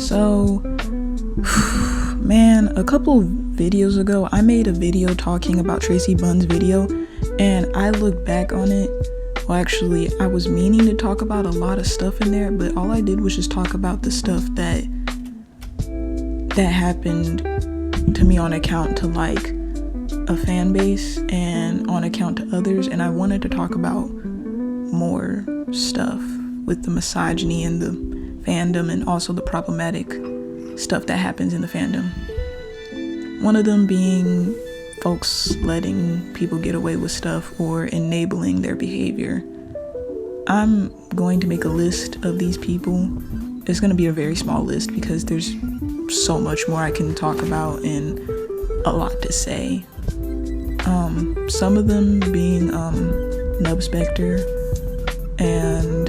So, man, a couple videos ago, I made a video talking about Tracy Bunn's video, and I look back on it. Well, actually, I was meaning to talk about a lot of stuff in there, but all I did was just talk about the stuff that happened to me on account to like a fan base and on account to others, and I wanted to talk about more stuff with the misogyny and the fandom and also the problematic stuff that happens in the fandom. One of them being folks letting people get away with stuff or enabling their behavior. I'm going to make a list of these people. It's going to be a very small list because there's so much more I can talk about and a lot to say. Some of them being Nub Spectre and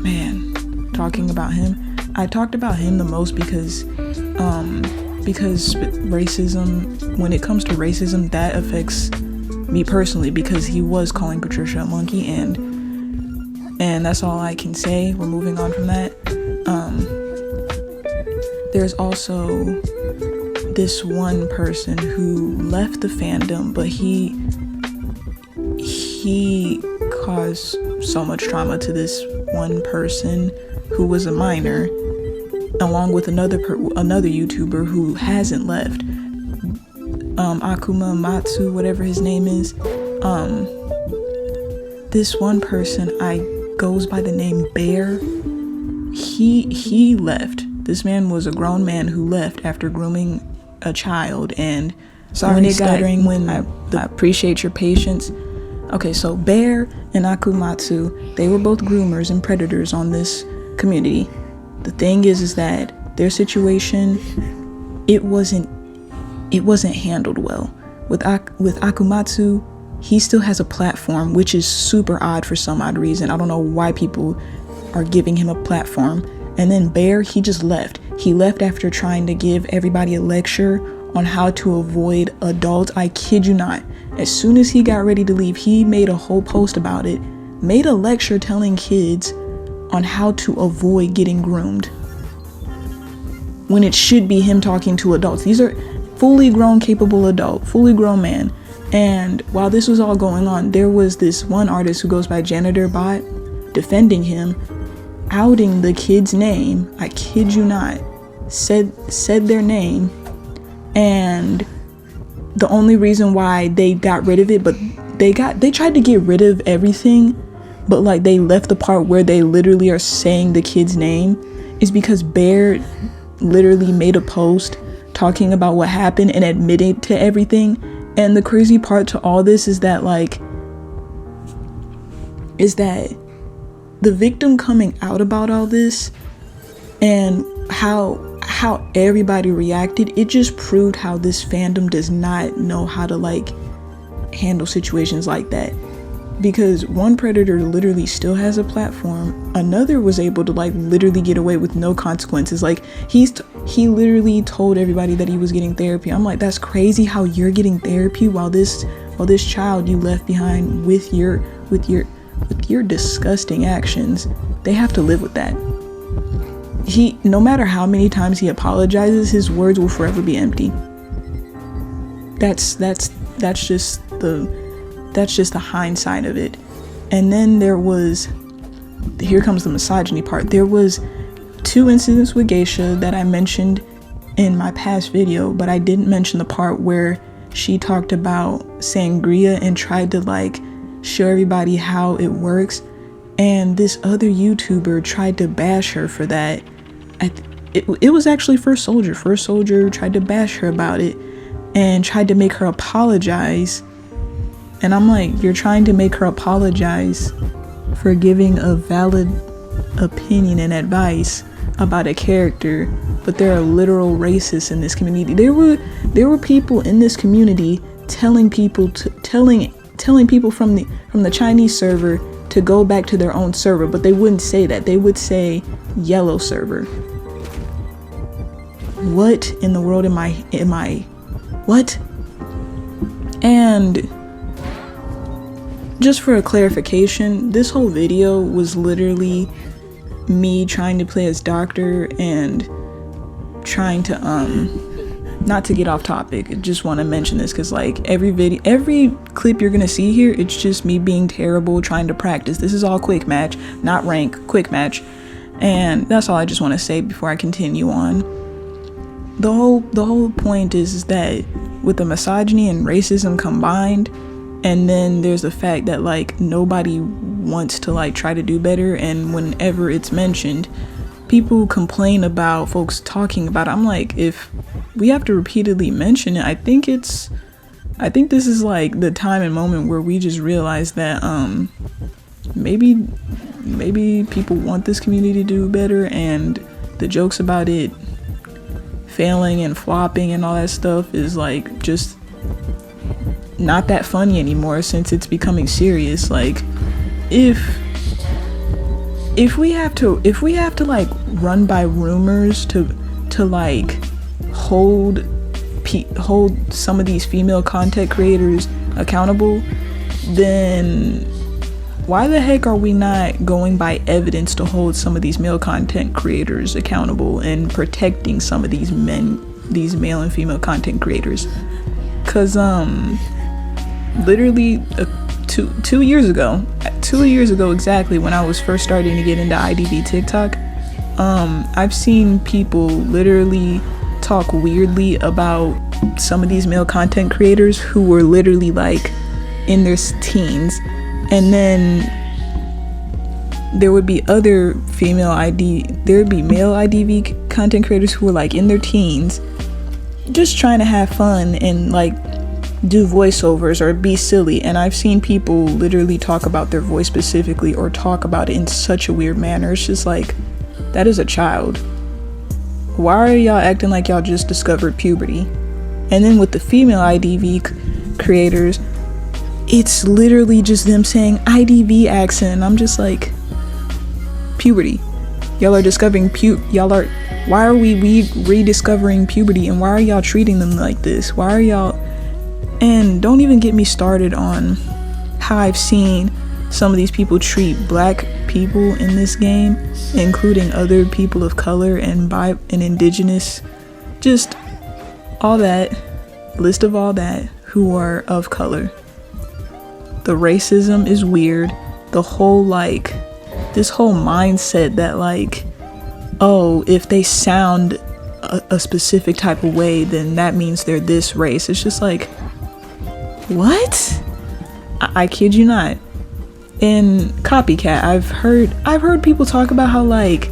man, talking about him. I talked about him the most because racism, when it comes to racism, that affects me personally because he was calling Patricia a monkey, and that's all I can say. We're moving on from that. There's also this one person who left the fandom, but he caused so much trauma to this one person who was a minor, along with another YouTuber who hasn't left, Akuma Matsu, whatever his name is. This one person goes by the name Bear. He left. This man was a grown man who left after grooming a child, and I appreciate your patience. Okay, so Bear and Akumatsu, they were both groomers and predators on this community. The thing is that their situation, it wasn't handled well. With Akumatsu, he still has a platform, which is super odd for some odd reason. I don't know why people are giving him a platform. And then Bear, he just left. He left after trying to give everybody a lecture on how to avoid adults. I kid you not. As soon as he got ready to leave, he made a whole post about it, made a lecture telling kids on how to avoid getting groomed, when it should be him talking to adults. These are fully grown, capable adult, fully grown man. And while this was all going on, there was this one artist who goes by Janitor Bot defending him, outing the kid's name. I kid you not. Said their name, and the only reason why they got rid of it, but they tried to get rid of everything, but like they left the part where they literally are saying the kid's name, is because Bear literally made a post talking about what happened and admitted to everything. And the crazy part to all this is that the victim coming out about all this and how everybody reacted, it just proved how this fandom does not know how to like handle situations like that. Because one predator literally still has a platform, another was able to like literally get away with no consequences. Like he literally told everybody that he was getting therapy. I'm like, that's crazy how you're getting therapy while this child you left behind with your disgusting actions, they have to live with that. No matter how many times he apologizes, his words will forever be empty. That's just the hindsight of it. And then here comes the misogyny part. There was 2 incidents with Geisha that I mentioned in my past video, but I didn't mention the part where she talked about sangria and tried to like show everybody how it works, and this other YouTuber tried to bash her for that. It was actually First Soldier tried to bash her about it and tried to make her apologize. And I'm like, you're trying to make her apologize for giving a valid opinion and advice about a character, but there are literal racists in this community. There were people in this community telling people from the Chinese server to go back to their own server, but they wouldn't say that. They would say yellow server. What in the world am I what? And just for a clarification, this whole video was literally me trying to play as Doctor and trying to not to get off topic, I just want to mention this because like every clip you're gonna see here, it's just me being terrible trying to practice. This is all quick match, not rank, quick match. And that's all I just want to say before I continue on. The whole point is that with the misogyny and racism combined, and then there's the fact that like nobody wants to like try to do better, and whenever it's mentioned, people complain about folks talking about it. I'm like, if we have to repeatedly mention it, I think this is like the time and moment where we just realize that maybe people want this community to do better, and the jokes about it failing and flopping and all that stuff is like just not that funny anymore since it's becoming serious. Like if we have to like run by rumors to like hold some of these female content creators accountable, then why the heck are we not going by evidence to hold some of these male content creators accountable and protecting some of these male and female content creators? Because literally 2 years ago exactly, when I was first starting to get into IDV TikTok, I've seen people literally talk weirdly about some of these male content creators who were literally like in their teens, and then there would be male IDV content creators who were like in their teens just trying to have fun and like do voiceovers or be silly. And I've seen people literally talk about their voice specifically or talk about it in such a weird manner. It's just like, that is a child. Why are y'all acting like y'all just discovered puberty? And then with the female IDV creators, it's literally just them saying IDV accent, and I'm just like, puberty. Y'all are discovering why are we rediscovering puberty, and why are y'all treating them like this? Why are y'all? And don't even get me started on how I've seen some of these people treat black people in this game, including other people of color and indigenous, just all that, list of all that, who are of color. The racism is weird. The whole like, this whole mindset that like, oh, if they sound a specific type of way, then that means they're this race. It's just like, what? I kid you not. In Copycat, I've heard people talk about how like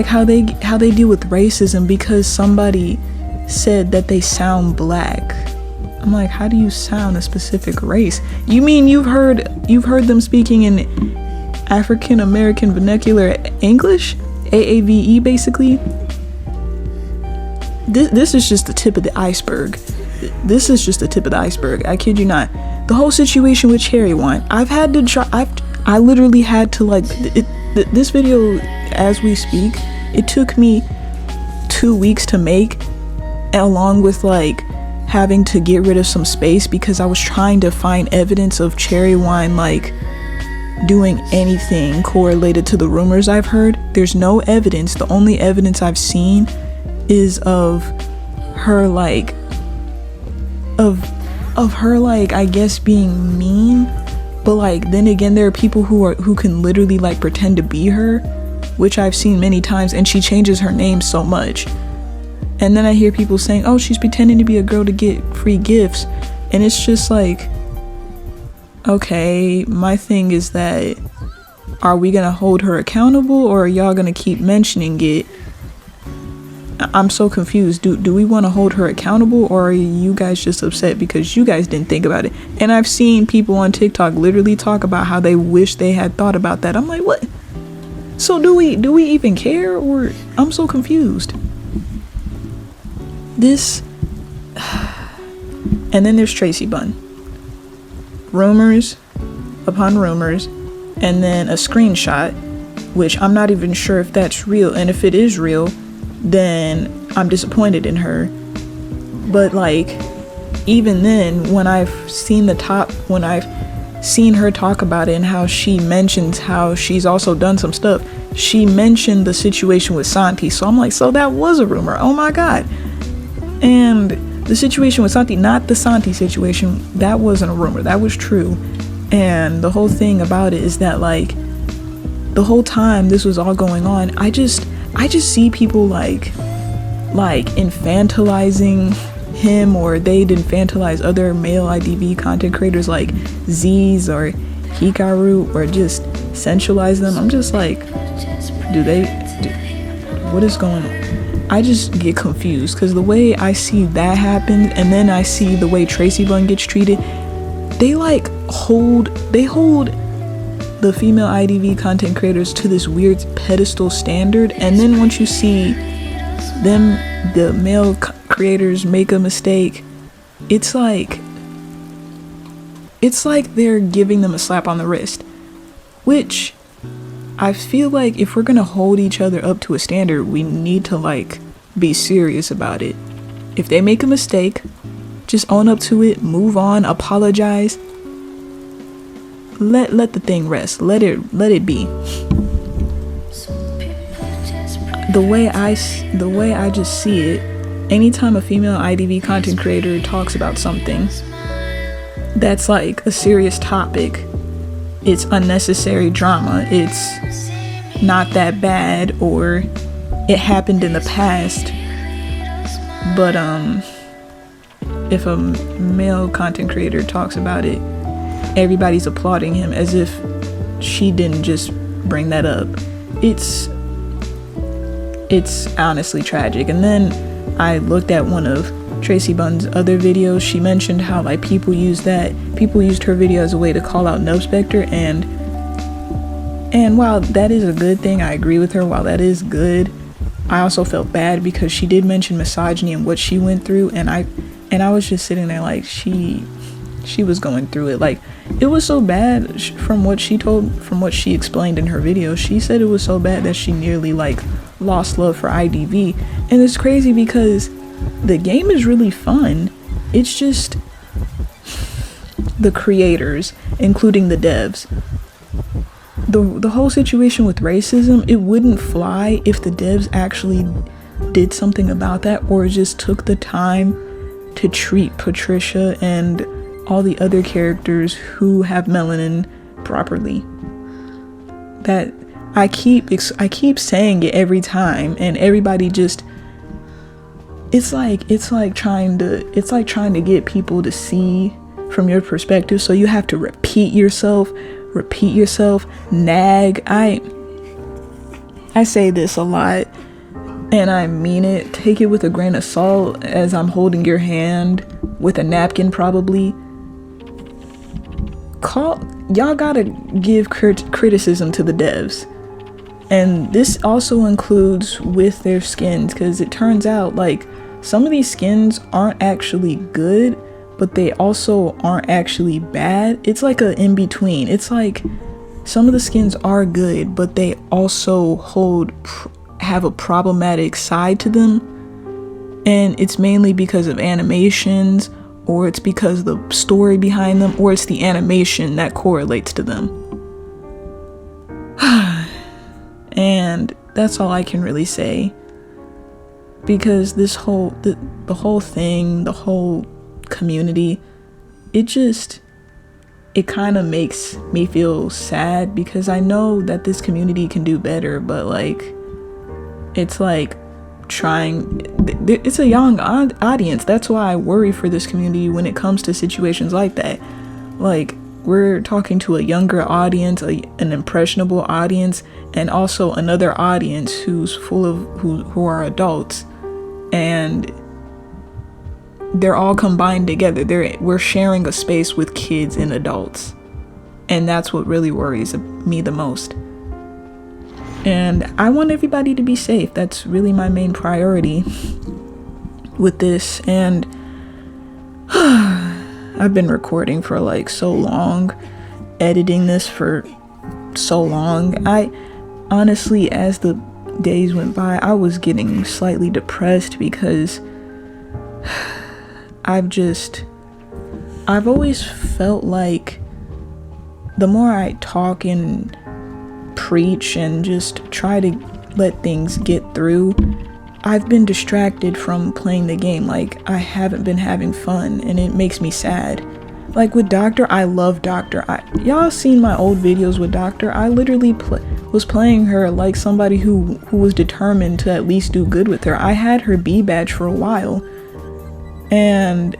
how they deal with racism because somebody said that they sound black. I'm like, how do you sound a specific race? You mean you've heard them speaking in African American vernacular English, AAVE basically? This is just the tip of the iceberg. This is just the tip of the iceberg. I kid you not. The whole situation with cherry wine. I literally had to like this video as we speak. It took me 2 weeks to make, along with like having to get rid of some space because I was trying to find evidence of cherry wine like doing anything correlated to the rumors I've heard. There's no evidence. The only evidence I've seen is of her like I guess being mean, but like then again there are people who can literally like pretend to be her, which I've seen many times, and she changes her name so much. And then I hear people saying, oh, she's pretending to be a girl to get free gifts, and it's just like, okay, my thing is that, are we gonna hold her accountable, or are y'all gonna keep mentioning it? I'm so confused. Do we want to hold her accountable, or are you guys just upset because you guys didn't think about it? And I've seen people on TikTok literally talk about how they wish they had thought about that. I'm like, what? So do we even care, or I'm so confused. This and then there's Tracy Bunn. Rumors upon rumors, and then a screenshot, which I'm not even sure if that's real, and if it is real, then I'm disappointed in her. But like, even then, when I've seen when I've seen her talk about it and how she mentions how she's also done some stuff. She mentioned the situation with Santi, so I'm like, so that was a rumor. Oh my god. And the situation with Santi, not the Santi situation, that wasn't a rumor, that was true. And the whole thing about it is that, like, the whole time this was all going on, I just see people like infantilizing him, or they'd infantilize other male IDV content creators like Z's or Hikaru, or just sensualize them. I'm just like, what is going on? I just get confused, because the way I see that happen, and then I see the way Tracy Bun gets treated, they hold the female IDV content creators to this weird pedestal standard, and then once you see them, the male creators, make a mistake, it's like they're giving them a slap on the wrist, which I feel like if we're gonna hold each other up to a standard, we need to like be serious about it. If they make a mistake, just own up to it, move on, apologize, let the thing rest, let it be. The way I just see it, anytime a female IDV content creator talks about something that's like a serious topic, it's unnecessary drama, it's not that bad, or it happened in the past. But if a male content creator talks about it, everybody's applauding him as if she didn't just bring that up. It's honestly tragic. And then I looked at one of Tracy Bun's other videos. She mentioned how like people used her video as a way to call out Nub Spectre, and while that is a good thing, I agree with her, while that is good, I also felt bad because she did mention misogyny and what she went through, and I was just sitting there like, she was going through it. Like, it was so bad, from what she explained in her video, she said it was so bad that she nearly like lost love for IDV. And it's crazy because the game is really fun, it's just the creators, including the devs, the whole situation with racism, it wouldn't fly if the devs actually did something about that, or just took the time to treat Patricia and all the other characters who have melanin properly. That I keep saying it every time, and everybody just, it's like trying to get people to see from your perspective, so you have to repeat yourself, nag. I say this a lot, and I mean it. Take it with a grain of salt, as I'm holding your hand with a napkin probably. Y'all gotta give criticism to the devs, and this also includes with their skins, because it turns out like some of these skins aren't actually good, but they also aren't actually bad. It's like a in between. It's like some of the skins are good, but they also have a problematic side to them, and it's mainly because of animations, or it's because of the story behind them, or it's the animation that correlates to them. And that's all I can really say, because this whole the whole thing, the whole community, it kind of makes me feel sad, because I know that this community can do better, but like, it's like it's a young audience. That's why I worry for this community when it comes to situations like that. Like, we're talking to a younger audience, an impressionable audience, and also another audience who's full of who are adults, and they're all combined together. We're sharing a space with kids and adults, and that's what really worries me the most. And I want everybody to be safe. That's really my main priority with this. And I've been recording for like so long, editing this for so long. I honestly, as the days went by, I was getting slightly depressed, because I've always felt like the more I talk and preach and just try to let things get through, I've been distracted from playing the game. Like, I haven't been having fun, and it makes me sad. Like with Doctor, I love Doctor. Y'all seen my old videos with Doctor? I literally was playing her like somebody who was determined to at least do good with her. I had her B badge for a while, and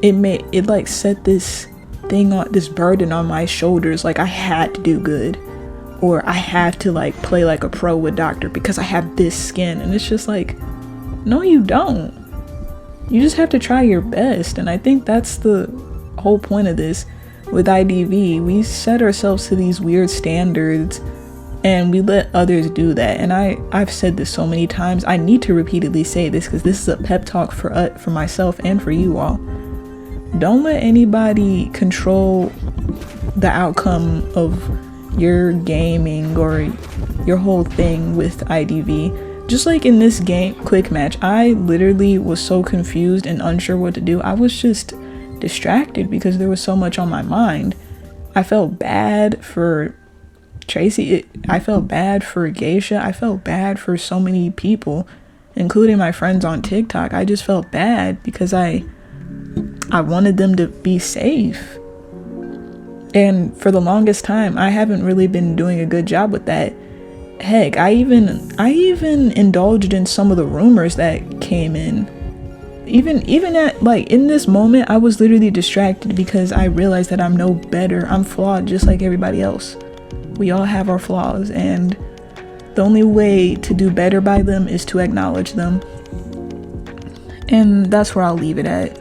it like set this thing on, this burden on my shoulders. Like I had to do good, or I have to like play like a pro with Doctor because I have this skin. And it's just like, no, you don't. You just have to try your best. And I think that's the whole point of this. With IDV, we set ourselves to these weird standards and we let others do that. And I've said this so many times. I need to repeatedly say this because this is a pep talk for myself and for you all. Don't let anybody control the outcome of your gaming or your whole thing with IDV. Just like in this game quick match, I literally was so confused and unsure what to do. I was just distracted because there was so much on my mind. I felt bad for Tracy. I felt bad for Geisha. I felt bad for so many people, including my friends on TikTok. I just felt bad because I wanted them to be safe. And for the longest time, I haven't really been doing a good job with that. Heck, I even indulged in some of the rumors that came in. Even at, like, in this moment, I was literally distracted because I realized that I'm no better. I'm flawed just like everybody else. We all have our flaws, and the only way to do better by them is to acknowledge them. And that's where I'll leave it at.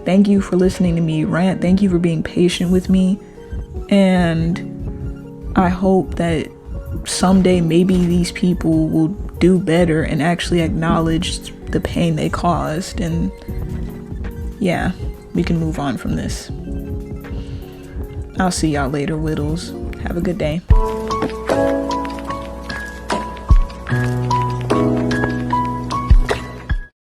Thank you for listening to me rant. Thank you for being patient with me. And I hope that someday maybe these people will do better and actually acknowledge the pain they caused. And yeah, we can move on from this. I'll see y'all later, Whittles. Have a good day.